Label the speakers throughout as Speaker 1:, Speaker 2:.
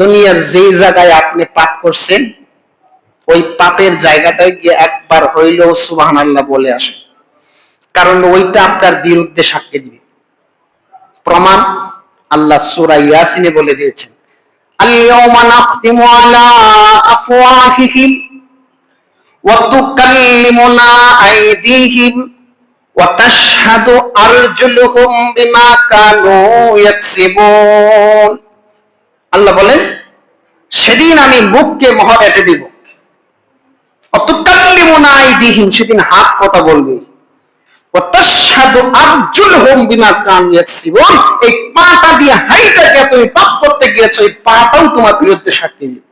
Speaker 1: দুনিয়ার যে জায়গায় আপনি পাপ করছেন ওই পাপের জায়গাটায় গিয়ে একবার হইলেও সুবহানাল্লাহ বলে আসে, কারণ ওইটা আপনার বিরুদ্ধে সাক্ষী দিবে। প্রমাণ আল্লাহ সূরা ইয়াসিনে বলে দিয়েছেন, আল-ইয়াওমা নাখতিমু আলা আফওয়াহিহিম ওয়া তুকাল্লিমুনা আইদিহিম ওয়া তাশহাদু আরজুলুহুম বিমা কানু ইয়াকসিবুন। আল্লাহ বলেন, সেদিন আমি মুখকে মোহর এঁটে দিব, ওয়া তুকাল্লিমুনা আইদিহিম, সেদিন হাত কথা বলবে, ওয়া তাশহাদু আরজুলুহুম বিমা কানু ইয়াকসিবুন, এই পাটা দিয়ে হাইটাকে তুমি পাপ করতে গিয়েছো, এই পাটাও তোমার বিরুদ্ধে সাক্ষী দিবে।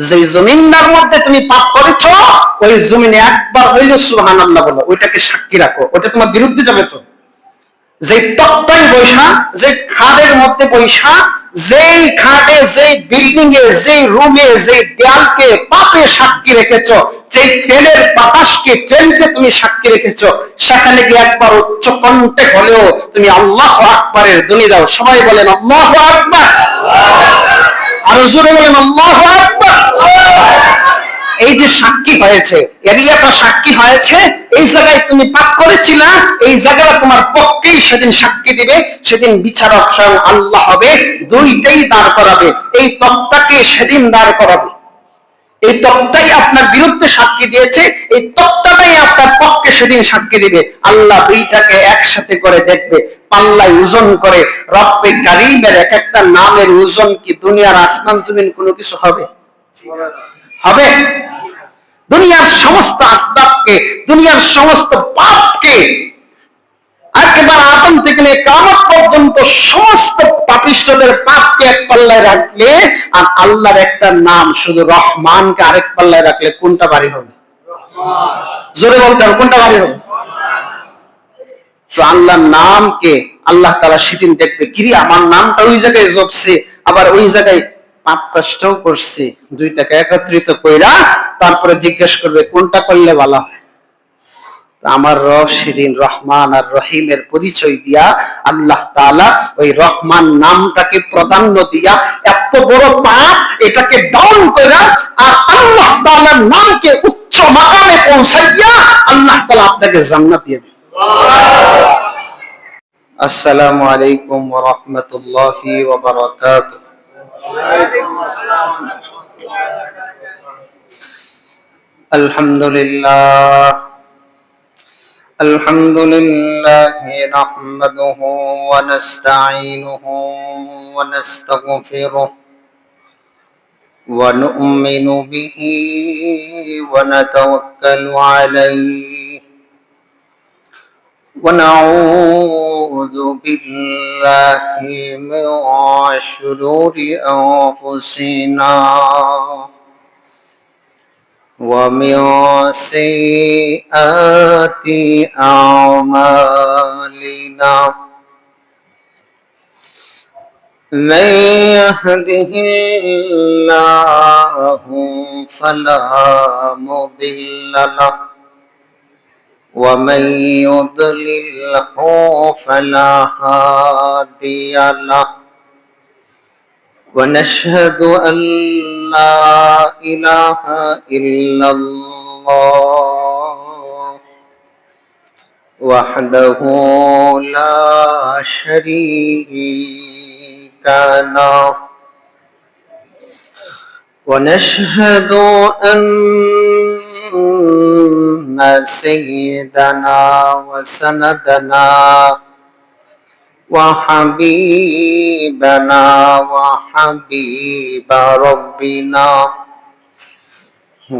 Speaker 1: যে জমিনটার মধ্যে তুমি পাপ করেছো ওই জমিনে একবার হইলে সুবহানাল্লাহ বলো, ওইটাকে সাক্ষী রাখো, ওটা তোমার বিরুদ্ধে যাবে তো। যে তক্তায় বৈশা, যে খাদের মধ্যে বৈশা, যেই খাটে, যেই বিল্ডিং এ, যেই রুমে, যেই দেয়ালকে পাপে সাক্ষী রেখেছো, যেই ফেলের বাতাসকে, ফেলকে তুমি সাক্ষী রেখেছো, সেখানে গিয়ে একবার উচ্চ কণ্ঠে হলেও তুমি আল্লাহু আকবারের ধ্বনি দাও। সবাই বলেন আল্লাহু আকবার, আরো জোরে বলেন আল্লাহু আকবার। এই যে সাক্ষী হয়েছে, এরিয়াটা সাক্ষী হয়েছে, এই জায়গায় তুমি পাপ করেছিলা, এই জায়গাটা তোমার পক্ষেই সেদিন সাক্ষী দিবে। সেদিন বিচারক স্বয়ং আল্লাহ হবে, দুইটাই দাঁড় করাবে। এই তক্তাকে সেদিন দাঁড় করাবে, এই তক্তাই আপনার বিরুদ্ধে সাক্ষী দিয়েছে, এই তক্তাটাই আপনার পক্ষে সেদিন সাক্ষী দিবে। আল্লাহ দুইটাকে একসাথে করে দেখবে, পাল্লায় ওজন করে। রব্বে কারীমের এক একটা নামের ওজন কি দুনিয়ার আসমান জমিন কোনো কিছু হবে? হবে? দুনিয়ার সমস্ত আসবাবকে, দুনিয়ার সমস্ত পাপকে, একেবারে আদম থেকে নিয়ে কিয়ামত পর্যন্ত সমস্ত পাপিষ্ঠদের পাপকে এক পাল্লায় রাখলে, আর আল্লাহর একটা নাম শুধু রহমানকে আরেক পাল্লায় রাখলে কোনটা ভারী হবে? জোরে বলতে হবে, কোনটা ভারী হবে? তো আল্লাহর নামকে আল্লাহ তাআলা সেদিন দেখবে, কিরে আমার নামটা ওই জায়গায় জপছে, আবার ওই জায়গায় পাপ কষ্টও করছে, দুইটাকে একত্রিত কইরা তারপরে জিজ্ঞেস করবে কোনটা করলে ভালো হয়। আমার রব সেদিন রহমান আর রহিমের পরিচয় দিয়া আল্লাহ তাআলা ওই রহমান নামটাকে প্রাধান্য দিয়া এত বড় পাপ এটাকে ডাউন কইরা আর আল্লাহ তাআলার নামকে উচ্চ মাকামে পৌঁছাইয়া আল্লাহ তাআলা আপনাকে জান্নাত দিয়ে দিবেন। আসসালামু আলাইকুম ওয়া রাহমাতুল্লাহি ওয়া বারাকাতুহু। ওয়ালাইকুম আসসালাম ওয়া রাহমাতুল্লাহি ওয়া বারাকাতুহু। আলহামদুলিল্লাহ الحمد لله نحمده ونستعينه ونستغفره ونؤمن به ونتوكل عليه ونعوذ بالله من شرور أنفسنا ومن سيئات أعمالنا من يهده الله فلا مضل له ومن يضلله فلا هادي له ونشهد أن لا إله إلا الله وحده لا شريك له ونشهد أن سيدنا وسندنا وحبيبنا وحبيب ربنا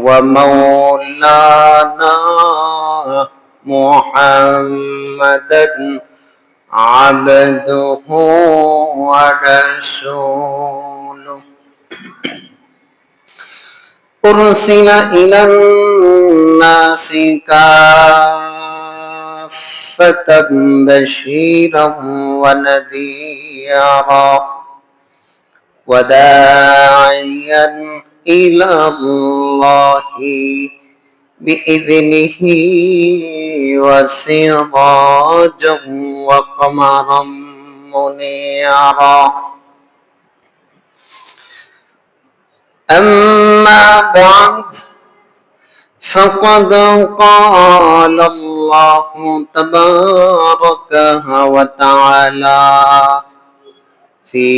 Speaker 1: ومولانا محمدا عبده ورسوله أرسل إلى الناس كافة بشيرا ونذيرا وداعيا إلى الله بإذنه وسراجا وقمرا منيرا. أما بعد فقد قال الله تبارك وتعالى في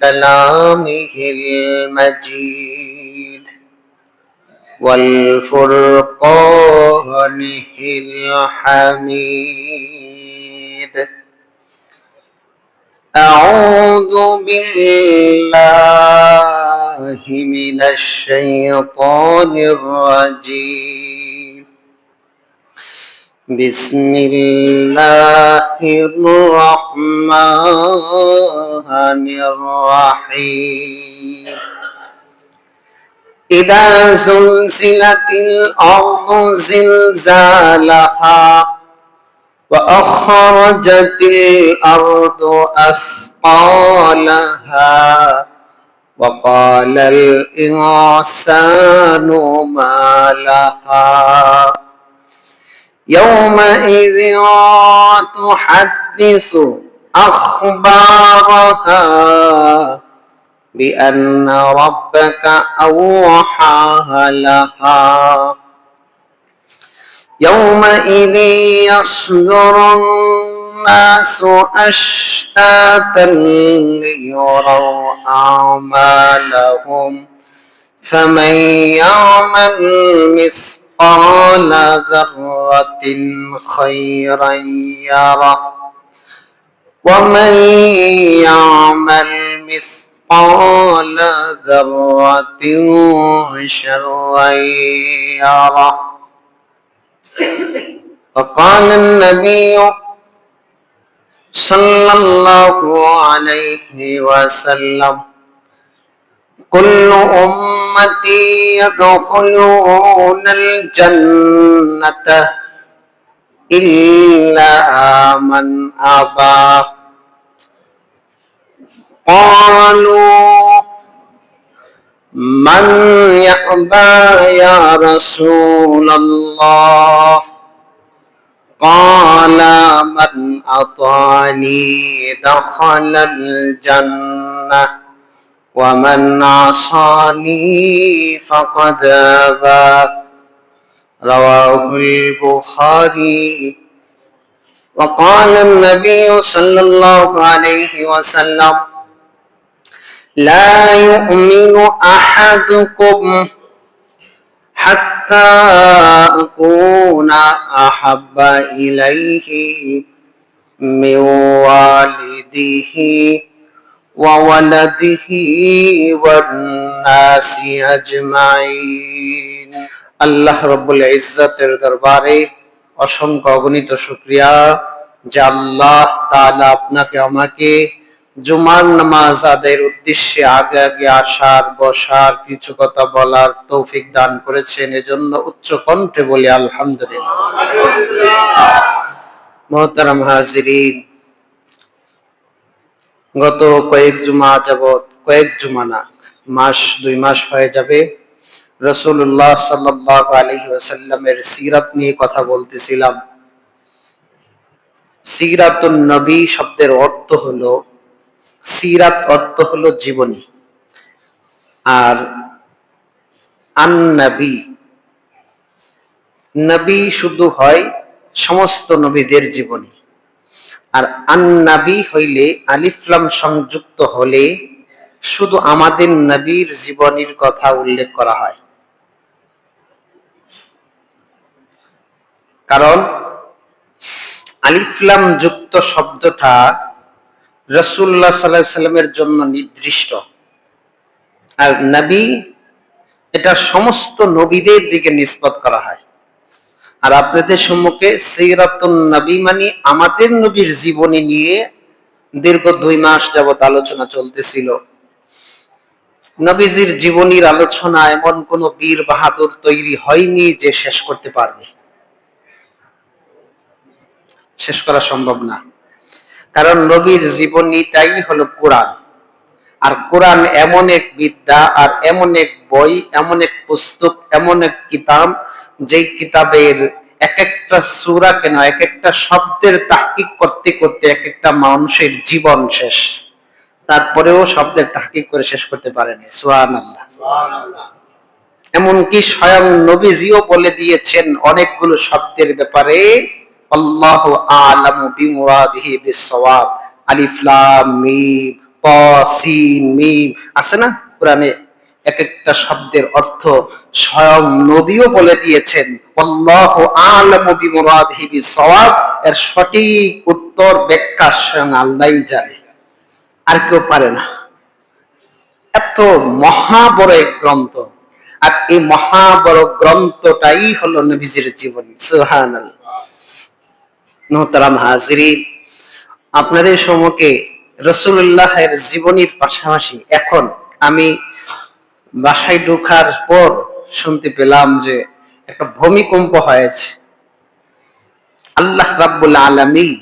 Speaker 1: كلامه المجيد والفرقانه الحميد. أعوذ بالله من الشيطان الرجيم. بسم الله الرحمن الرحيم. إذا زلزلت الأرض زلزالها وأخرجت الأرض أثقالها وقال الإنسان ما لها يومئذ تحدث أخبارها بأن ربك أوحى لها يومئذ يصدر الناس أشتاتا ليروا أعمالهم فمن يعمل مثقال ذرة خيرا يره ومن يعمل مثقال ذرة شرا يره. وقال النبي صلى الله عليه وسلم كل أمتي يدخلون الجنة إلا من أبى. قالوا من يأبى يا رسول الله؟ قال من أطاعني دخل الجنة ومن عصاني فقد أبى. رواه البخاري. وقال النبي صلى الله عليه وسلم لا يؤمن أحدكم حتى أكون أحب إليه من والده وولده والناس أجمعين. আল্লাহ রব্বুল ইজ্জতের দরবারে অসংখ্য অগণিত শুকরিয়া যে আল্লাহ তাআলা আপনাকে আমাকে জুমার নামাজ আদায়ের উদ্দেশ্যে আগে আগে আসার বসার কিছু কথা বলার তৌফিক দান করেছেন। এজন্য উচ্চ কণ্ঠে বলি আলহামদুলিল্লাহ। মুহতারাম হাজিরিন, গত কয়েক জুমা যাবত, কয়েক জুমা না, মাস 2 মাস হয়ে যাবে রাসূলুল্লাহ সাল্লাল্লাহু আলাইহি ওয়াসাল্লামের সিরাত নিয়ে কথা বলতেছিলাম। সিরাতুন নবী শব্দের অর্থ হলো, সিরাত অর্থ হলো জীবনী, আর আন-নবী, নবী শুধু হয় সমস্ত নবীদের জীবনী, আর আন-নবী হইলে আলিফ লাম সংযুক্ত হলে শুধু আমাদের নবীর জীবনীর কথা উল্লেখ করা হয়। কারণ আলিফ লাম যুক্ত শব্দটা রাসূলুল্লাহ সাল্লাল্লাহু আলাইহি ওয়াসাল্লামের জন্য নির্দিষ্ট, আর নবী এটা সমস্ত নবীদের দিকে নিসবত করা হয়। আর আপনাদের সম্মুখে সিরাতুন নবী মানে আমাদের নবীর জীবনী নিয়ে দীর্ঘ 2 মাস যাবত আলোচনা চলতেছিল। নবীজির জীবনীর আলোচনা এমন কোন বীর বাহাদুর তৈরি হয়নি যে শেষ করতে পারবে, শেষ করা সম্ভব না। কারণ নবীর জীবনীটাই হলো কোরআন, আর কোরআন এমন এক বিদ্যা, আর এমন এক বই, এমন এক পুস্তক, এমন এক কিতাব, যেই কিতাবের এক একটা সূরা কেন, এক একটা শব্দের তাহকিক করতে করতে এক একটা মানুষের জীবন শেষ, তারপরেও শব্দের তাহকিক করে শেষ করতে পারেনি। সুবহানাল্লাহ। এমনকি স্বয়ং নবীজিও বলে দিয়েছেন অনেকগুলো শব্দের ব্যাপারে, আল্লাহু আ'লামু বিমুরাদিহি বিস-সাওয়াব, আলিফ লাম মিম তা সিন মিম, আছে না কোরআনে এক একটা শব্দের অর্থ স্বয়ং নবীও বলে দিয়েছেন, আল্লাহু আ'লামু বিমুরাদিহি বিস-সাওয়াব, এর সঠিক উত্তর ব্যাখ্যা স্বয়ং আল্লাহই জানে, আর কেউ পারে না। এত মহা বড় এক গ্রন্থ, আর এই মহা বড় গ্রন্থটাই হলো নবীজির জীবনী। সুবহানাল্লাহ। মুহতারাম হাজিরিন, আপনাদের সম্মুখে রাসূলুল্লাহের জীবনীর পাশাপাশি এখন আমি বাসায় ঢোকার পর শুনতে পেলাম যে একটা ভূমিকম্প হয়েছে। আল্লাহ রাব্বুল আলামিন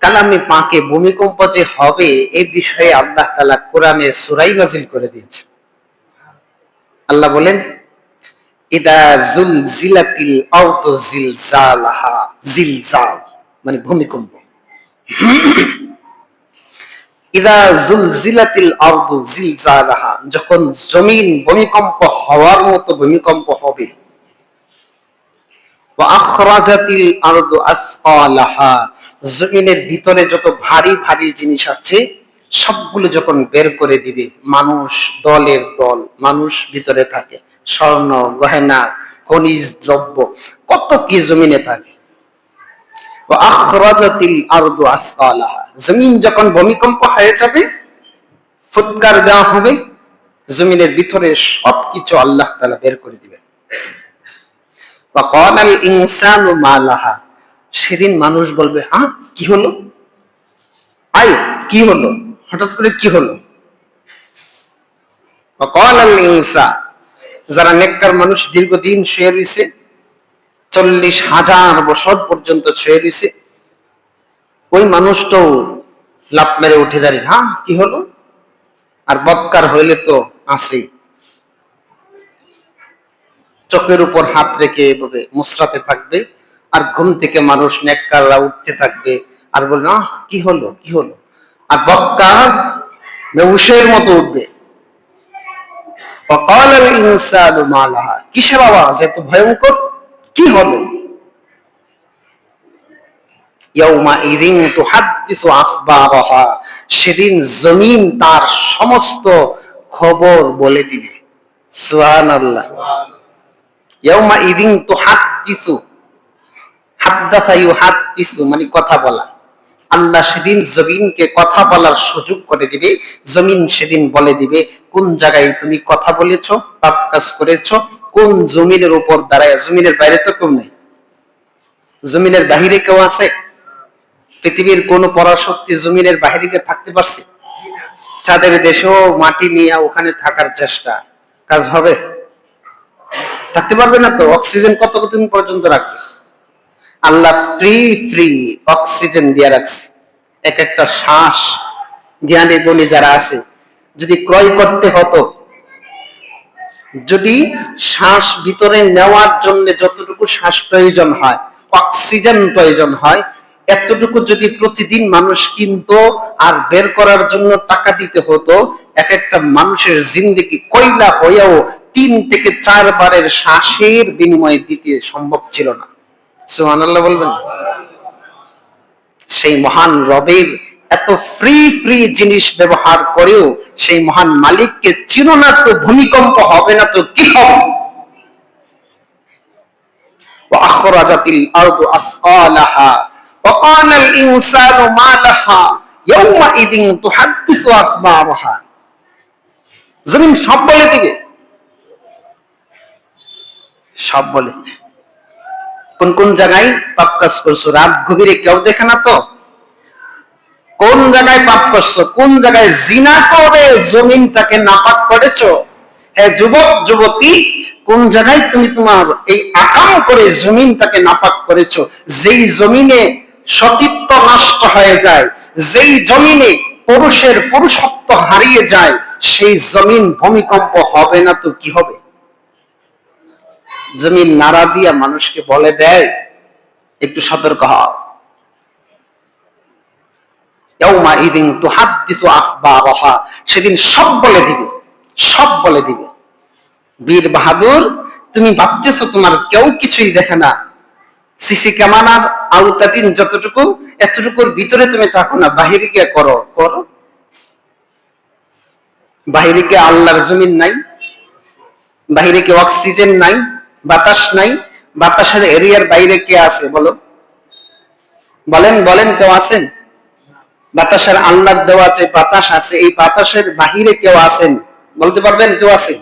Speaker 1: কালামে পাকে ভূমিকম্প যে হবে এই বিষয়ে আল্লাহ তাআলা কোরআনে সূরা নাযিল করে দিয়েছে। আল্লাহ বলেন, ইদা জুলজিলাতিল আরদু জিলজালাহা, জিলজাল মানে ভূমিকম্প। ইদা জুলজিলাতিল আরদু জিলজালাহা, যখন জমিন ভূমিকম্প হওয়ার মতো ভূমিকম্প হবে। ওয়া আখরাজাতিল আরদু আসফালাহা, জমিনের ভিতরে যত ভারী ভারী জিনিস আছে সবগুলো যখন বের করে দিবে। মানুষ দলের দল মানুষ ভিতরে থাকে, স্বর্ণ গহেনা খনিজ দ্রব্য কত কি জমিনে থাকে। ওয়া আখরাজাতিল আরদু আসফালাহা, জমিন যখন ভূমিকম্প হয়ে যাবে, ফুৎকার দেওয়া হবে, জমিনের ভিতরে সবকিছু আল্লাহ তাআলা বের করে দিবেন। ওয়া ক্বালাল ইনসানু মা লাহা, সেদিন মানুষ বলবে, হ্যাঁ কি হলো, আয় কি হলো, হঠাৎ করে কি হলো। ওয়া ক্বালাল ইনসান, যারা নেককার মানুষ দীর্ঘদিন শুয়ে রয়েছে, 40,000 বছর পর্যন্ত শুয়ে রয়েছে, ওই মানুষটাও লাফ মেরে উঠে দাঁড়িয়ে, হ্যাঁ কি হলো। আর বদকার হইলে তো আছেই, চোখের উপর হাত রেখে এভাবে মুসরাতে থাকবে, আর ঘুম থেকে মানুষ নেককাররা উঠতে থাকবে আর বলবে, আহ কি হলো কি হলো। আর বদকার বেহুশের মতো উঠবে। ওয়াকালাল ইনসানু মা লাহা, কিসের আওয়াজ এত ভয়ঙ্কর, কি হলো। ইয়াউমা ইযিন তুহাদ্দিসু আখবারাহা, সেদিন জমিন তার সমস্ত খবর বলে দিবে। সুবহানাল্লাহ। ইয়াউমা ইযিন তুহাদ্দিসু, হাদ্দাসা ইউহাদ্দিসু মানে কথা বলা। আল্লাহ সেদিন জমিনকে কথা বলার সুযোগ করে দিবে। জমিন সেদিন বলে দিবে, কোন জায়গায় তুমি কথা বলেছো, পাপ কাজ করেছো, কোন জমিনের উপর দাঁড়ায়। জমিনের বাইরে তো কেউ নেই, জমিনের বাহিরে কেউ আছে? পৃথিবীর কোন পরাশক্তি জমিনের বাহিরে থাকতে পারছে? চাঁদের দেশেও মাটি নিয়ে ওখানে থাকার চেষ্টা, কাজ হবে? থাকতে পারবে না তো। অক্সিজেন কতদিন পর্যন্ত রাখবে? আল্লাহ ফ্রি ফ্রি অক্সিজেন দিয়ে রাখছে। এক একটা শ্বাস জ্ঞানী গুণী যারা আছে, যদি ক্রয় করতে হতো, যদি শ্বাস ভিতরে নেওয়ার জন্য যতটুকু শ্বাস প্রয়োজন হয়, অক্সিজেন প্রয়োজন হয়, এতটুকু যদি প্রতিদিন মানুষ কিনতো আর বের করার জন্য টাকা দিতে হতো, এক একটা মানুষের জিন্দেগি কয়লা হয়েও 3 থেকে 4 বারের শ্বাসের বিনিময়ে দিতে সম্ভব ছিল না। সুবহানাল্লাহ বলবেন। সেই মহান রবের এত ফ্রি ফ্রি জিনিস ব্যবহার করেও সেই মহান মালিককে চিনো না তো ভূমিকম্প হবে না তো কি হবে। ওয়া আখরাজাতিল আরদু আসকালাহা ওয়া ক্বালাল ইনসানু মা লাহা ইয়াউমা ইযিন তুহাদ্দিসু আখবারাহা, জমিন সব বলে দিবে, সব বলে। কোন কোন জায়গায় পাপ কাজ করছো, রাত গভীরে কেউ দেখে না তো, কোন জায়গায় পাপ করছো, কোন জায়গায় জিনা করে জমিনটাকে নাপাক করেছো। হ্যাঁ যুবক যুবতী, কোন জায়গায় তুমি তোমার এই আকাম করে জমিনটাকে নাপাক করেছো। যেই জমিনে সতীত্ব নষ্ট হয়ে যায়, যেই জমিনে পুরুষের পুরুষত্ব হারিয়ে যায়, সেই জমিন ভূমিকম্প হবে না তো কি হবে। জমিন নাড়া দিয়া মানুষকে বলে দেয় একটু সতর্ক হও। ইয়াউমাইদিন তুহাদ্দিসু আখবারাহা, সেদিন সব বলে দিবে, সব বলে দিবে। বীর বাহাদুর, তুমি ভাবতেছো তোমার কেউ কিছুই দেখে না, সিসি ক্যামেরার আওতাধীন যতটুকু, এতটুকুর ভিতরে তুমি থাকো না, বাহিরে গিয়ে করো করো। বাহিরে কি আল্লাহর জমিন নাই? বাহিরে কি অক্সিজেন নাই? বাতাস নাই? বাতাসের এরিয়ার বাইরে কে আছে বলো? বলেন বলেন, কেউ আছেন? বাতাসের আল্লাহর দেওয়া যে বাতাস আছে, এই বাতাসের বাহিরে কেউ আছেন? বলতে পারবেন কেউ আছে?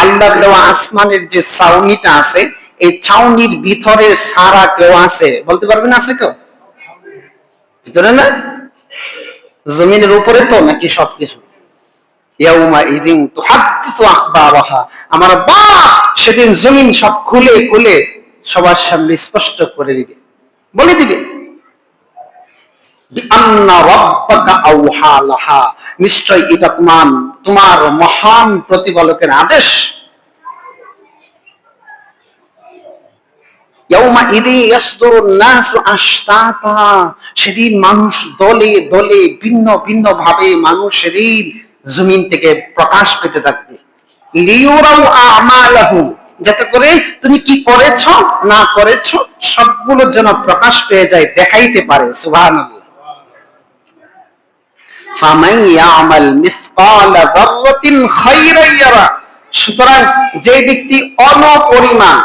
Speaker 1: আল্লাহর দেওয়া আসমানের যে ছাউনিটা আছে, এই ছাউনির ভিতরে সারা কেউ আছে? বলতে পারবেন আছে কেউ? ভিতরে না, জমিনের উপরে তো নাকি সবকিছু? ইয়াউমাইদিন তুহাদ্দিসু আখবারাহা, আমার বাপ সেদিন জমিন সব খুলে খুলে সবার সামনে স্পষ্ট করে দিবে, বলে দিবে বিআন্না রাব্বাকা আওহা লাহা, নিশ্চয় এটা তোমার মহান প্রতিপালকের আদেশ। ইয়াউমাইদিন ইয়াসদুরুন নাসু আশতাতা, সেদিন মানুষ দলে দলে ভিন্ন ভিন্ন ভাবে মানুষ সেদিন জমিন থেকে প্রকাশ পেতে থাকবে। লিয়ুরাউ আমালাহুম, যাতে করে তুমি কি করেছো না করেছো সবগুলো যেন প্রকাশ পেয়ে যায়, দেখাইতে পারে। সুবহানাল্লাহ। ফামান ইয়ামাল মিসকালা যাররাতিন খায়রান ইয়ারা, সুতরাং যে ব্যক্তি অনপরিমাণ,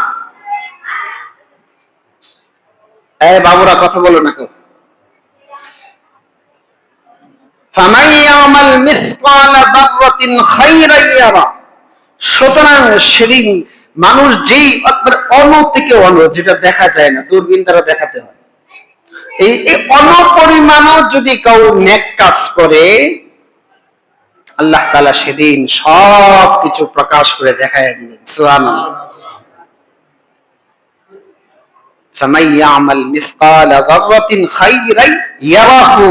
Speaker 1: বাবুরা কথা বলো না কেউ, ফামান ইয়ামাল মিসকালা যাররাতিন খায়রান ইয়ারা, সুতরাং সেদিন মানুষ যেই অন থেকে অন, যেটা দেখা যায় না, দূরবীন দ্বারা দেখাতে হয়, এই অনপরিমাণও যদি কেউ নেক কাজ করে, আল্লাহ তাআলা সেদিন সব কিছু প্রকাশ করে দেখাইয়া দিবেন। সুবহানাল্লাহ। ফামান ইয়ামাল মিসকালা যাররাতিন খায়রান ইয়ারাহু,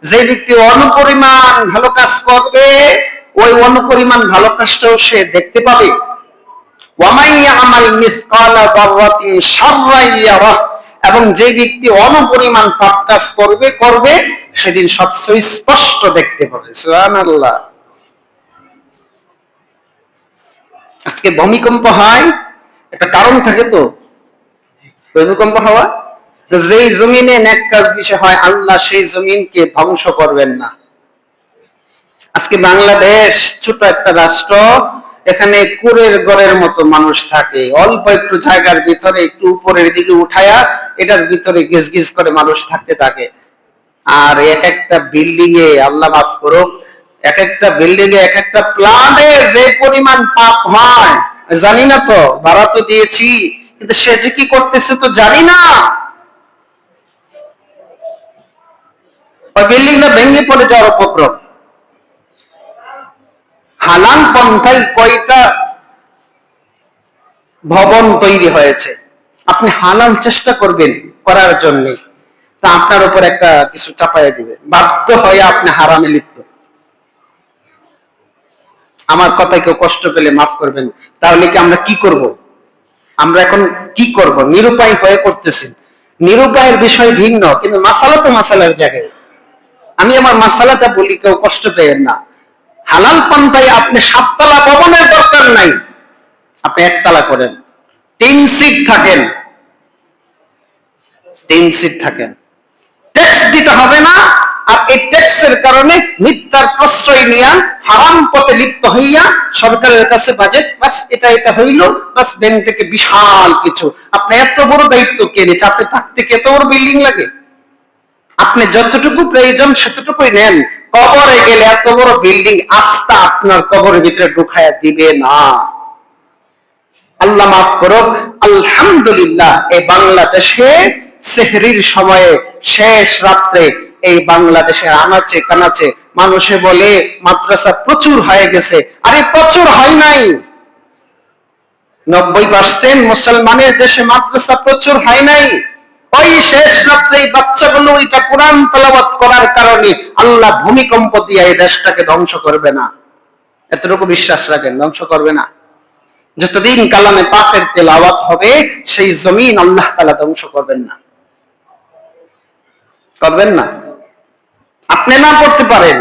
Speaker 1: যে ব্যক্তি অনপরিমাণ ভালো কাজ করবে, ওই অনপরিমাণ ভালো কাজটাও সে দেখতে পাবে। ওয়া মান ইয়ামাল মিসকালা যাররাতিন শাররান ইয়ারাহু, এবং যে ব্যক্তি অনপরিমাণ পাপ কাজ করবে সেদিন সব স্পষ্ট দেখতে পাবে। সুবহানাল্লাহ। আজকে ভূমিকম্প হয়, একটা কারণ থাকে তো ভূমিকম্প হওয়া, যেই জমিনে নেক কাজ বেশি হয় আল্লাহ সেই জমিনকে ধ্বংস করবেন না। আজকে বাংলাদেশ ছোট একটা রাষ্ট্র, এখানে কুড়ের ঘরের মতো মানুষ থাকে, অল্প একটু জায়গার ভিতরে একটু উপরের দিকে উঠায়া এটার ভিতরে গিজ গিজ করে মানুষ থাকতে থাকে। আর এক একটা বিল্ডিং এ, আল্লাহ মাফ করুক, এক একটা বিল্ডিং এ, এক একটা প্ল্যানে যে পরিমাণ পাপ হয় জানি না, তো ভাড়া তো দিয়েছি, কিন্তু সে যে কি করতেছে তো জানি না। ওই বিল্ডিংটা ভেঙে পড়ে যাওয়ার উপক্রম। হালাল পন্থায় কয়টা ভবন তৈরি হয়েছে, আপনি হালাল চেষ্টা করবেন করার জন্য, তা আপনার উপর একটা কিছু চাপাইয়া দিবে, বাধ্য হয়ে আপনি হারামে লিপ্ত। আমার কথায় কেউ কষ্ট পেলে মাফ করবেন। তাহলে কি আমরা কি করব? আমরা এখন কি করব? নিরুপায় হয়ে করতেছি। নিরুপায়ের বিষয় ভিন্ন, কিন্তু মাসালা তো মাসালার জায়গায়। আমি আমার মাসালাটা বলি, কেউ কষ্ট পেয়েন না। হালাল পন্থায় আপনি 7 তলা ভবনের দরকার নাই, আপনি 1 তলা করেন, 3 সিট থাকেন, 3 সিট থাকেন, ট্যাক্স দিতে হবে না। আর এই ট্যাক্সের কারণে মিথ্যার প্রশ্রয় নিয়ে হারাম পথে লিপ্ত হইয়া সরকারের কাছে বাজেট বাস এটা এটা হইল, বাস ব্যাংক থেকে বিশাল কিছু। আপনি এত বড় দায়িত্ব কে নিচ্ছে? আপনি থাকতে কি এত বড় বিল্ডিং লাগে? আপনি যতটুকু প্রয়োজন সেতটুকুই নেন। কবরে গেলে এত বড় বিল্ডিং আস্থা আপনার কবরের ভিতরে ঢুকায়া দিবে না। আল্লাহ মাফ করুক। আলহামদুলিল্লাহ, এই বাংলাদেশে সেহরির সময়ে শেষ রাত্রে এই বাংলাদেশের আনাচে কানাচে মানুষে বলে মাদ্রাসা প্রচুর হয়ে গেছে। আরে প্রচুর হয় নাই, 90% মুসলমানের দেশে মাদ্রাসা প্রচুর হয় নাই। ওই শেষ রাত্রে বাচ্চাগুলো এটা কোরআন তেলাওয়াত করার কারণে আল্লাহ ভূমিকম্প দিয়ে এই দেশটাকে ধ্বংস করবে না। এতটুকু বিশ্বাস রাখেন, ধ্বংস করবে না। যতদিন কালামে পাকের তেলাওয়াত হবে সেই জমিন আল্লাহ তাআলা ধ্বংস করবেন না। করবেন না। আপনি না করতে পারেন,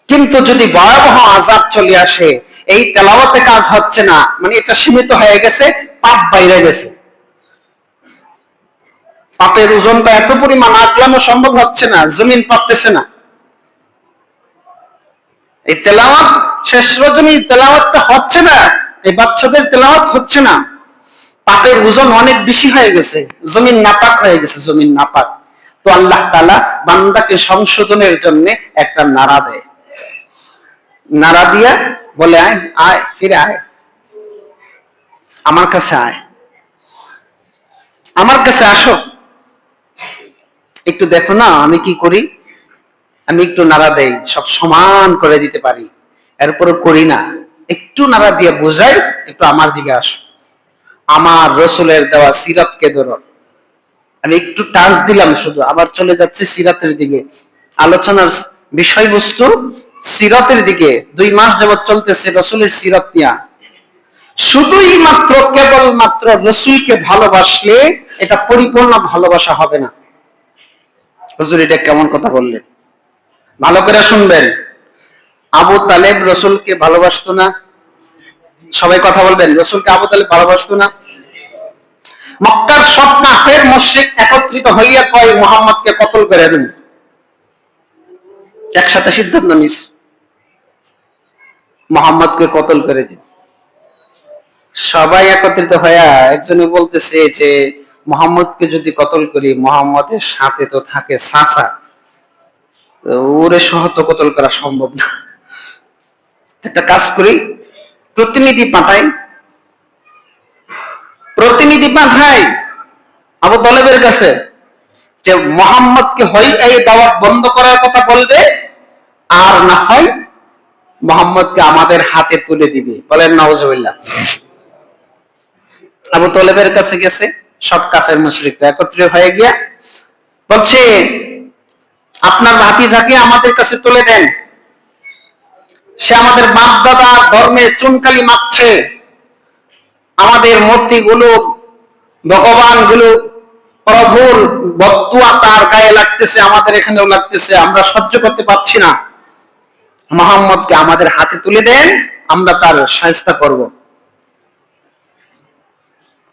Speaker 1: কিন্তু যদি ভয়াবহ আযাব চলে আসে, এই তেলাওয়াতে কাজ হচ্ছে না, মানে এটা সীমিত হয়ে গেছে, পাপ বাইরে গেছে, পাপের ওজনটা এত পরিমাণ আঁকলানো সম্ভব হচ্ছে না, জমিন পারতেছে না। এই তেলাওয়াত শেষ রজনী তেলাওয়াতটা হচ্ছে না, এই বাচ্চাদের তেলাওয়াত হচ্ছে না, পাপের ওজন অনেক বেশি হয়ে গেছে, জমিন নাপাক হয়ে গেছে, জমিন নাপাক। তো আল্লাহ তাআলা বান্দাকে সংশোধনের জন্য একটা নাড়া দেয়, নাড়া দিয়া বলে আয় আয়, ফিরে আয়, আমার কাছে আয়, আমার কাছে আসো, একটু দেখো না আমি কি করি। আমি একটু নাড়া দেই, সব সমান করে দিতে পারি, এরপরে করি না, একটু নাড়া দিয়ে বোঝাই, একটু আমার দিকে আসো, আমার রসুলের দেওয়া সিরাতকে ধরো। আমি একটু টাচ দিলাম, শুধু আবার চলে যাচ্ছে সিরাতের দিকে, আলোচনার বিষয়বস্তু সিরাতের দিকে। 2 মাস যাবত চলতেছে রসুলের সিরাত নিয়া। শুধুই মাত্র কেবল মাত্র রসুলকে ভালোবাসলে এটা পরিপূর্ণ ভালোবাসা হবে না। হুজুর এটা কেমন কথা বললেন? ভালো করে শুনবেন। আবু তালেব রসুলকে ভালোবাসতো না? সবাই কথা বলবেন। রসুলকে আবু তালেব ভালোবাসতো না? মক্কার সব কাফের মুশরিক একত্রিত হইয়া কয় মুহাম্মদকে কতল করে দিন। একসাথে সিদ্ধান্ত নিস, মুহাম্মদকে কতল করে দিন। সবাই একত্রিত হইয়া একজনে বলতেছে যে মুহাম্মদকে যদি কতল করি, মুহাম্মদের সাথে তো থাকে চাচা, ওরে সহ তো কতল করা সম্ভব না। একটা কাজ করি, প্রতিনিধি পাঠাই, প্রতিনিধি পাঠাই আবু তালেবের কাছে, যে মুহাম্মদকে হয় এই দাওয়াত বন্ধ করার কথা বলবে, আর না হয় মুহাম্মদকে আমাদের হাতে তুলে দিবে। বলেন নাউজুবিল্লাহ। আবু তালেবের কাছে গেছে, সব কাফের মুশরিকরা একত্রিত হয়ে গিয়া বলছে আপনার ভাতিজাকে আমাদের কাছে তুলে দেন, সে আমাদের বাপ দাদা ধর্মে চুনকালি মাখছে, আমাদের মূর্তিগুলো ভগবানগুলো প্রভুর বদদুয়া তার গায়ে লাগতেছে, আমাদের এখানেও লাগতেছে, আমরা সহ্য করতে পারছি না, মুহাম্মদকে আমাদের হাতে তুলে দেন, আমরা তার শায়েস্তা করব।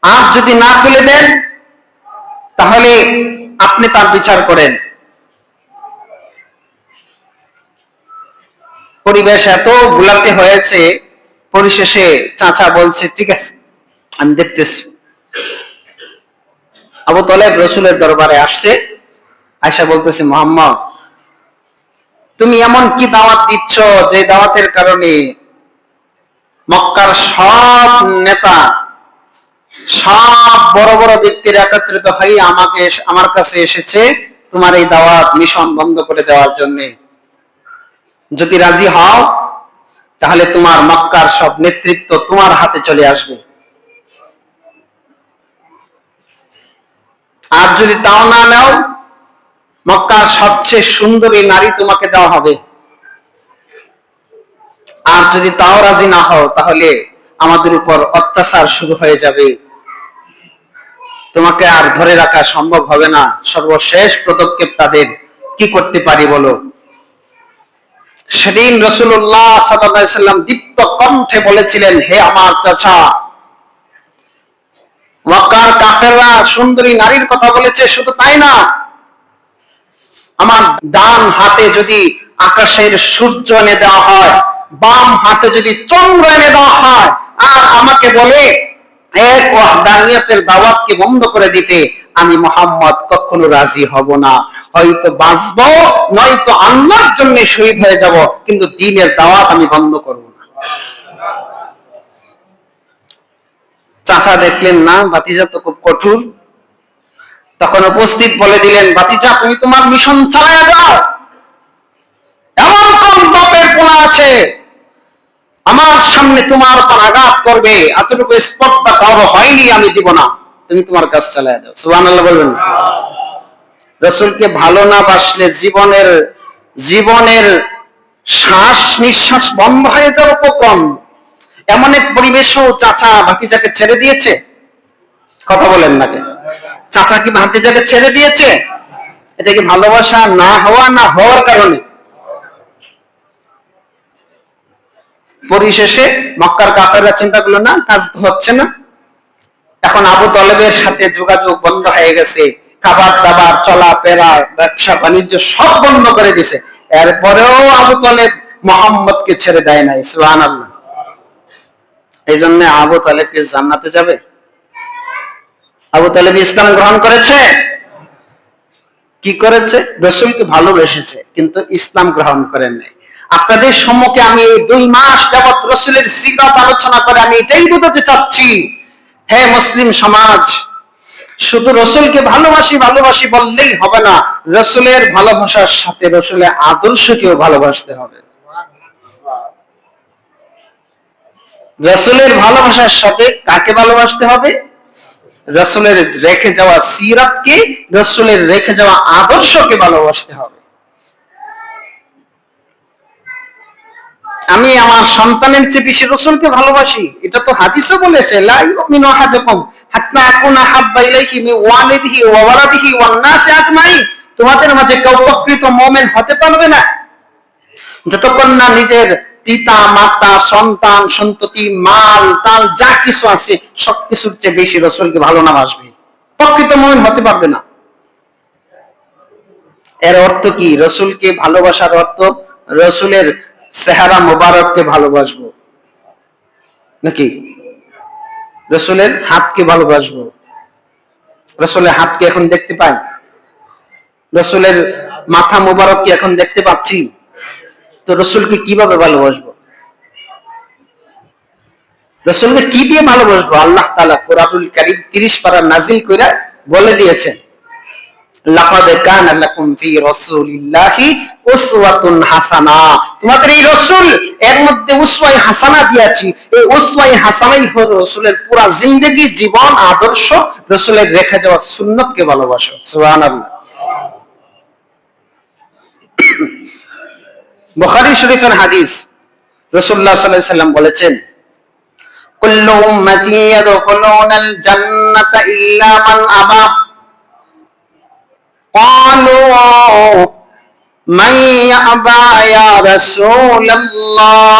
Speaker 1: আর যদি না তুলে দেন তাহলে আপনি তার বিচার করেন। পরিবেশ এত গোলাপি হয়েছে, পরিশেষে চাচা বলছে ঠিক আছে আমি দেখতেছি। আবু তালেব রসুলের দরবারে আসছে, আয়েশা বলতেছে মুহাম্মদ তুমি এমন কি দাওয়াত দিচ্ছ যে দাওয়াতের কারণে মক্কার সব নেতা, সব বড় বড় ব্যক্তির একত্রিত হয়ে আমার কাছে এসেছে তোমার এই দাওয়াত মিশন বন্ধ করে দেওয়ার জন্য। যদি রাজি হও তাহলে তোমার মক্কার সব নেতৃত্ব তোমার হাতে চলে আসবে, আর যদি তাও না নাও মক্কার সবচেয়ে সুন্দরী নারী তোমাকে দেওয়া হবে। আর যদি তাও রাজি না হও তাহলে আমাদের উপর অত্যাচার শুরু হয়ে যাবে, তোমাকে আর ধরে রাখা সম্ভব হবে না। সর্বশেষ পদক্ষেপ তাদের কি করতে পারি বলো? সেদিন রাসূলুল্লাহ সাল্লাল্লাহু আলাইহি ওয়াসাল্লাম দীপ্ত কণ্ঠে বলেছিলেন, হে আমার চাচা, মক্কার কাফেররা সুন্দরী নারীর কথা বলেছে, শুধু তাই না, আমার ডান হাতে যদি আকাশের সূর্য এনে দেওয়া হয়, বাম হাতে যদি চন্দ্র এনে দেওয়া হয়, আর আমাকে বলে এক ওয়াহদানিয়তের দাওয়াতকে বন্ধ করে দিতে, আমি মুহাম্মদ কখনো রাজি হব না। হয়তো বাঁচবো, নয়তো আল্লাহর জন্য শহীদ হয়ে যাব, কিন্তু দ্বীনের দাওয়াত আমি বন্ধ করব না। চাচা দেখলেন না ভাতিজা তো খুব কঠোর, তখন উপস্থিত বলে দিলেন, ভাতিজা তুমি তোমার মিশন চালিয়ে যাও, এমন কোন বাপের পোনা আছে আমার সামনে তোমার আঘাত করবে, এতটুকু স্পর্ধা কারো হয়নি, আমি দিব না, তুমি তোমার কাজ চালিয়ে যাও। সুবহানাল্লাহ বলবেন। রাসূলকে ভালো না বাসলে জীবনের শ্বাস নিঃশ্বাস বন্ধ হয়ে যাওয়ার উপক্রম। এমন এক পরিবেশও চাচা ভাতিজাকে ছেড়ে দিয়েছে? কথা বলেন না কেন? চাচা কি ভাতিজাকে ছেড়ে দিয়েছে? এটা কি ভালোবাসা না হওয়া, না হওয়ার কারণে? পরিশেষে মক্কার কাফেররা চিন্তা করলো না, কাজ হচ্ছে না, এখন আবু তলেবের সাথে যোগাযোগ বন্ধ হয়ে গেছে, খাবার দাবার চলাফেরা ব্যবসা বাণিজ্য সব বন্ধ করে দিছে। এরপরেও আবু তলেব মোহাম্মদকে ছেড়ে দেয় নাই। সুবহানাল্লাহ। এই জন্য আবু তলেবকে জান্নাতে যাবে? আবু তলেব ইসলাম গ্রহণ করেছে? কি করেছে? রাসূলকে ভালোবেসেছে, কিন্তু ইসলাম গ্রহণ করেন নাই। আপনাদের সম্মুখে আমি এই 2 মাস যাবত রাসূলের সিরাত আলোচনা করে আমি এটাই বোঝাতে চাচ্ছি, হে মুসলিম সমাজ, শুধু রাসূলকে ভালোবাসি ভালোবাসি বললেই হবে না, রাসূলের ভালোবাসার সাথে রাসূলের আদর্শকেও ভালোবাসতে হবে। রাসূলের ভালোবাসার সাথে কাকে ভালোবাসতে হবে? রাসূলের রেখে যাওয়া সিরাতকে, রাসূলের রেখে যাওয়া আদর্শকে ভালোবাসতে হবে। আমি আমার সন্তানের চেয়ে বেশি রাসূলকে ভালোবাসি, এটা তো হাদিসও বলেছে, লা ইউমিনু আহাদুকুম হাত্তা আকুনা হাব্বা ইলাইহি মিন ওয়ালিদিহি ওয়া ওয়ালাদিহি ওয়ান নাসি আজমাইন। তোমাদের মাঝে কেউ প্রকৃত মুমিন হতে পারবে না যতক্ষণ না নিজের পিতা মাতা সন্তান সন্ততি মাল তাল যা কিছু আছে সবকিছুর চেয়ে বেশি রাসূলকে ভালো না বাসবে, প্রকৃত মুমিন হতে পারবে না। এর অর্থ কি? রাসূলকে ভালোবাসার অর্থ রাসূলের চেহারা মোবারককে ভালোবাসবো নাকি রাসূলের হাতকে ভালোবাসবো? রাসূলের হাতকে এখন দেখতে পাই? রাসূলের মাথা মোবারক কি এখন দেখতে পাচ্ছি? তো রাসূলকে কিভাবে ভালোবাসবো? রাসূলকে কি দিয়ে ভালোবাসবো? আল্লাহ তাআলা কোরআনুল কারীম 30 পারা নাযিল কইরা বলে দিয়েছেন, লাকাদ কানা লাকুম ফি রাসূলিল্লাহি উসওয়াতুন হাসানা। তোমাদের এই রাসূল এর মধ্যে উসওয়ায়ে হাসানা দিয়েছি। এই উসওয়ায়ে হাসানাই হলো রাসূলের পুরা জিন্দেগি জীবন আদর্শ, রাসূলের রেখে যাওয়া সুন্নাতকে ভালোবাসো। সুবহানাল্লাহ। বুখারী শরীফের হাদিস, রাসূলুল্লাহ সাল্লাল্লাহু আলাইহি ওয়াসাল্লাম বলেছেন, কুল্লু উম্মতি ইয়াদখুলুনাল জান্নাতা ইল্লা মান আবা। قالوا من يأبى يا رسول الله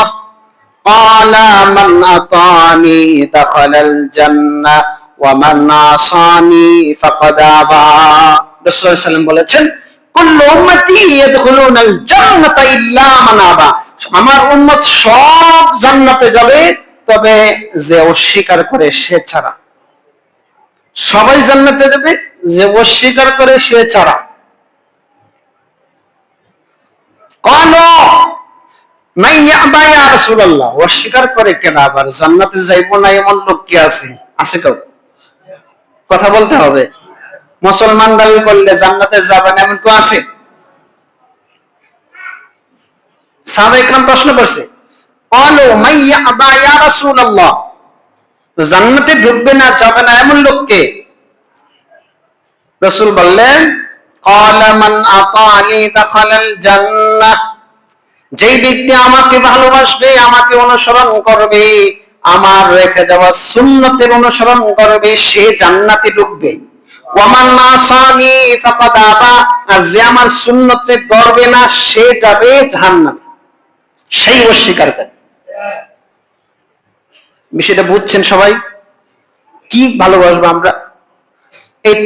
Speaker 1: قال من أطاعني دخل الجنة ومن عصاني فقد أبى। রাসূলুল্লাহ সাল্লাল্লাহু আলাইহি ওয়াসাল্লাম বলেছেন, কুল্লু উম্মতি ইয়াদখুলুনাল জান্নাতা ইল্লা মান আবা। আমার উম্মত সব জান্নাতে যাবে, তবে যে অস্বীকার করে সে ছাড়া। সবাই জান্নাতে যাবে, যে অস্বীকার করে সে ছাড়া। কালো নাই ইয়াবা ইয়া রাসূলুল্লাহ, অস্বীকার করে কেন আবার জান্নাতে যাইবো না এমন লোক কি আছে? আছে কেউ? কথা বলতে হবে। মুসলমান দাবি করলে জান্নাতে যাবে না এমন কেউ আছে? সাহাবায়ে কেরাম প্রশ্ন করছে, কালো মাই ইয়াবা ইয়া রাসূলুল্লাহ, জান্নাতে ঢুকবে না যাবে না এমন লোককে? রাসূল বললেন, ক্বালা মান আতানি দাখালাল জান্নাহ, যেই ব্যক্তি আমাকে ভালোবাসবে, আমাকে অনুসরণ করবে, আমার রেখে যাওয়া সুন্নতের অনুসরণ করবে, সে জান্নাতে ঢুকবে। ওয়া মান আসানি ফাকাদ আবা, আর যে আমার সুন্নতে ধরবে না সে যাবে জাহান্নামে। সেই অস্বীকারকারী। বিষয়টা বুঝছেন সবাই? কি ভালোবাসবো আমরা? এই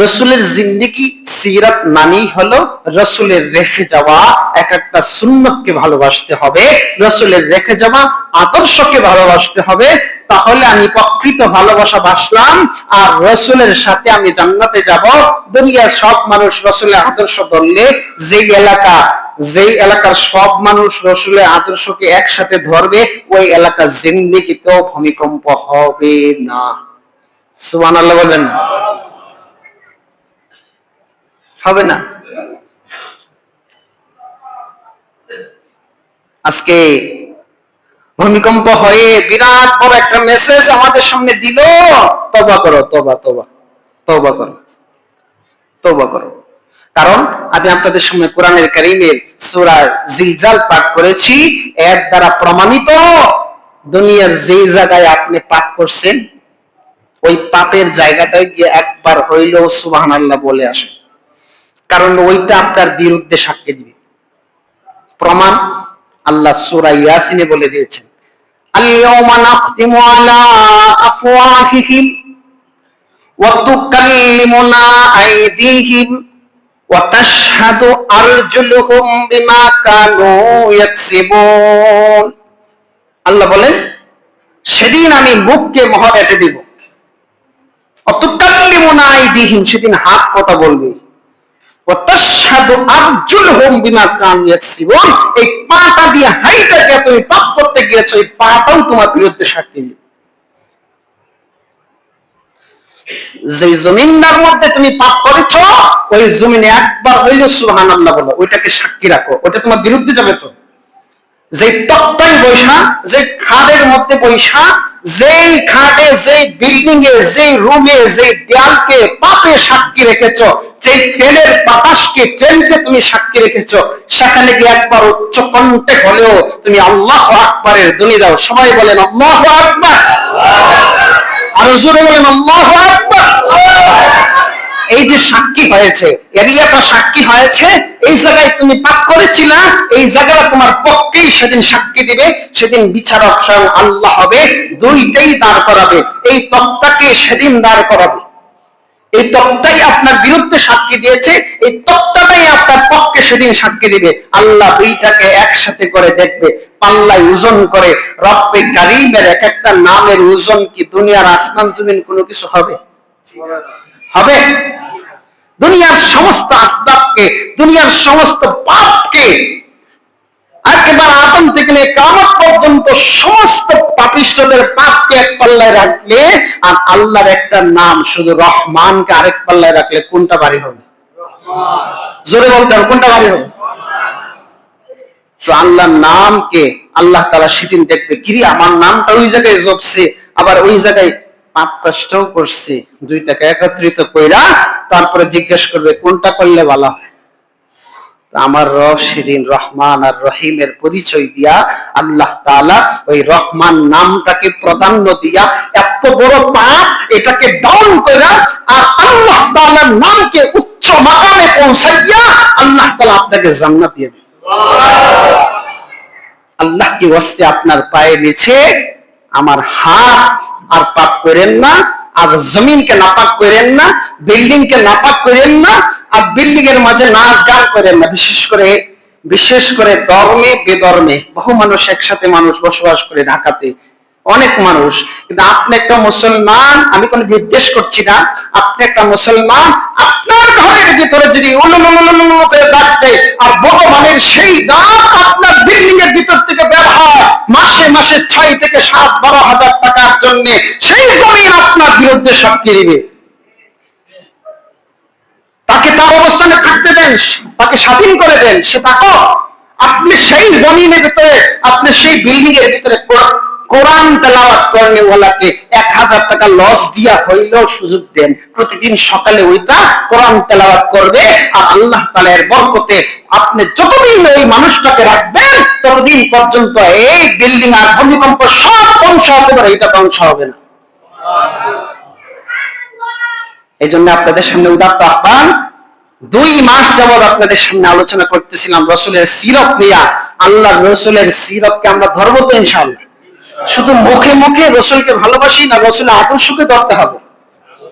Speaker 1: রাসূলের জিন্দেগি সিরাত মানেই হলো রাসূলের রেখে যাওয়া এক একটা সুন্নতকে ভালোবাসতে হবে, রাসূলের রেখে যাওয়া আদর্শকে ভালোবাসতে হবে। তাহলে আমি প্রকৃত ভালোবাসা বাসলাম, আর রাসূলের সাথে আমি জান্নাতে যাব। দুনিয়ার সব মানুষ রাসূলের আদর্শ ধরলে, যেই এলাকার সব মানুষ রাসূলের আদর্শকে একসাথে ধরবে, ওই এলাকার জিন্দেগিতেও ভূমিকম্প হবে না। সুবহানাল্লাহ বলেন। হবে না। আজকে ভূমিকম্প হয়ে বিরাট বড় একটা মেসেজ আমাদের সামনে দিল, তওবা করো, তওবা তওবা তওবা করো, তওবা করো। কারণ আমি আপনাদের সামনে কোরআনের কারীমের সূরা জিলজাল পাঠ করেছি, এর দ্বারা প্রমাণিত দুনিয়ার যেই জায়গায় আপনি পাপ করছেন ওই পাপের জায়গাটায় গিয়ে একবার হইলেও সুবহানাল্লাহ বলে আসেন, কারণ ওইটা আপনার বিরুদ্ধে সাক্ষী দিবে। প্রমাণ আল্লাহ সূরা ইয়াসিনে বলে দিয়েছেন, আল-ইয়াওমা নাখতিমু আলা আফওয়াহিহিম ওয়া তুকাল্লিমুনা আইদিহিম ওয়া তাশহাদু আরজুলুহুম বিমা কানু ইয়াকসিবুন। আল্লাহ বলেন, সেদিন আমি মুখকে মোহর এঁটে দিব, ওয়া তুকাল্লিমুনা আইদিহিম, সেদিন হাত কথা বলবে, ওয়া তাশহাদু আরজুলুহুম বিমা কানু ইয়াকসিবুন, এই পাটা দিয়ে হাইটা যে তুমি পাপ করতে গিয়েছো এই পাটাও তোমার বিরুদ্ধে সাক্ষী দিবে। যে জমিনটার মধ্যে তুমি পাপ করেছো ওই জমিনে একবার হইলো সুবহানাল্লাহ বলো, ওইটাকে সাক্ষী রাখো, ওটা তোমার বিরুদ্ধে যাবে তো। যে তক্তায় বৈশা, যে খাটের মধ্যে বৈশা, যেই খাটে, যেই বিল্ডিং এ, যেই রুমে, যেই দেয়ালকে পাপে সাক্ষী রেখেছো, যে ফেলের বাতাসকে, ফেলকে তুমি সাক্ষী রেখেছো, সেখানে গিয়ে একবার উচ্চ কণ্ঠে হলেও তুমি আল্লাহু আকবারের ধ্বনি দাও। সবাই বলেন আল্লাহু আকবার, আরো জোরে বলেন আল্লাহু আকবার। এই যে সাক্ষী হয়েছে, এরিয়াটা সাক্ষী হয়েছে, এই জায়গায় তুমি পাপ করেছিলা, এই জায়গাটা তোমার পক্ষেই সেদিন সাক্ষী দিবে। সেদিন বিচারক স্বয়ং আল্লাহ হবে, দুইটাই দাঁড় করাবে। এই তক্তাকে সেদিন দাঁড় করাবে, এই তক্তাই আপনার বিরুদ্ধে সাক্ষী দিয়েছে, এই তক্তাটাই আপনার পক্ষে সেদিন সাক্ষী দিবে। আল্লাহ দুইটাকে একসাথে করে দেখবে, পাল্লায় ওজন করে। রব্বে কারীমের এক একটা নামের ওজন কি দুনিয়ার আসমান জমিন কোনো কিছু হবে? হবে? দুনিয়ার সমস্ত আসবাবকে, দুনিয়ার সমস্ত পাপকে, একেবারে আদম থেকে নিয়ে কিয়ামত পর্যন্ত সমস্ত পাপিষ্ঠদের পাপকে এক পাল্লায় রাখলে, আর আল্লাহর একটা নাম শুধু রহমানকে আরেক পাল্লায় রাখলে কোনটা ভারী হবে? জোরে বলতে হবে, কোনটা ভারী হবে? তো আল্লাহর নামকে আল্লাহ তাআলা সেদিন দেখবে, কিরে আমার নামটা ওই জায়গায় জপছে, আবার ওই জায়গায় পাপ কাজটাও করছে, দুইটাকে একত্রিত কইরা তারপরে জিজ্ঞেস করবে কোনটা করলে ভালো হয়। আমার রব সেদিন রহমান আর রহিমের পরিচয় দিয়া আল্লাহ তাআলা ওই রহমান নামটাকে প্রাধান্য দিয়া এত বড় পাপ এটাকে ডাউন কইরা আর আল্লাহ তাআলার নামকে উচ্চ মাকামে পৌঁছাইয়া আল্লাহ তাআলা আপনাকে জান্নাত দিয়ে দেন। আল্লাহ কি ওয়াস্তে আপনার পায়ে নিচে আমার হাত আর পাপ করেন না, আর জমিনকে নাপাক করেন না, বিল্ডিং কে নাপাক করেন না, আর বিল্ডিং এর মাঝে নাচ গান করেন না। বিশেষ করে ধর্মে বেধর্মে বহু মানুষ একসাথে মানুষ বসবাস করে ঢাকাতে, অনেক মানুষ। কিন্তু আপনি একটা মুসলমান, আমি কোনো বিদ্বেষ করছি না, আপনি একটা মুসলমান, আপনার ঘরের ভিতরে যদি করে ডাকতে আর ভগবানের সেই ডাক আপনার বিল্ডিং এর ভিতর থেকে বের হয় মাসে মাসে 6 থেকে 7-12 হাজার টাকার জন্য, সেই জমিন আপনার বিরুদ্ধে সাক্ষী দিবে। তাকে তার অবস্থানে থাকতে দেন, তাকে স্বাধীন করে দেন, সে থাকো। আপনি সেই জমিনের ভিতরে, আপনি সেই বিল্ডিং এর ভিতরে কোরআন তেলাওয়াত করনে ওয়ালাকে 1000 টাকা লস দিয়া হইলেও সুযোগ দেন, প্রতিদিন সকালে ওইটা কোরআন তেলাওয়াত করবে, আর আল্লাহ তাআলার বরকতে আপনি যতদিন ওই মানুষটাকে রাখবেন ততদিন পর্যন্ত এই বিল্ডিং আর ভূমিকম্প সব ধ্বংস হতে পারে, এটা ধ্বংস হবে না। এই জন্য আপনাদের সামনে উদাত্ত আহ্বান, 2 মাস যাবত আপনাদের সামনে আলোচনা করতেছিলাম রাসূলের সিরাত নিয়ে। আল্লাহর রাসূলের সিরাতকে আমরা ধরব তো ইনশাআল্লাহ। শুধু মুখে মুখে রাসূলকে ভালোবাসি না, রাসূলের আদর্শকে ধরতে হবে।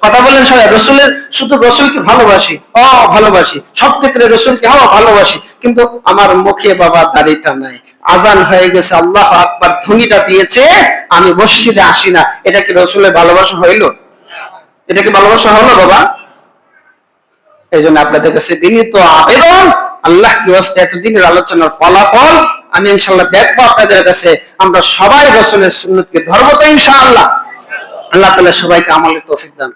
Speaker 1: কথা বলেন সবাই, রাসূলের শুধু রাসূলকে ভালোবাসি, ভালোবাসি সব ক্ষেত্রে রাসূলকে ভালোবাসি, কিন্তু আমার মুখে বাবা দাড়িটা নাই, আজান হয়ে গেছে, আল্লাহু আকবার ধ্বনিটা দিয়েছে, আমি মসজিদে আসি না, এটা কি রাসূলের ভালোবাসা হইল? এটা কি ভালোবাসা হলো বাবা? এই জন্য আপনাদের কাছে বিনীত আবেদন, আল্লাহ কি ওয়াস্তে এতদিনের আলোচনার ফলাফল আমি ইনশাআল্লাহ দেখবো আপনাদের কাছে। আমরা সবাই রাসূলের সুন্নতকে ধরবো তো ইনশাআল্লাহ। আল্লাহ তাআলা সবাইকে আমলের তৌফিক দান।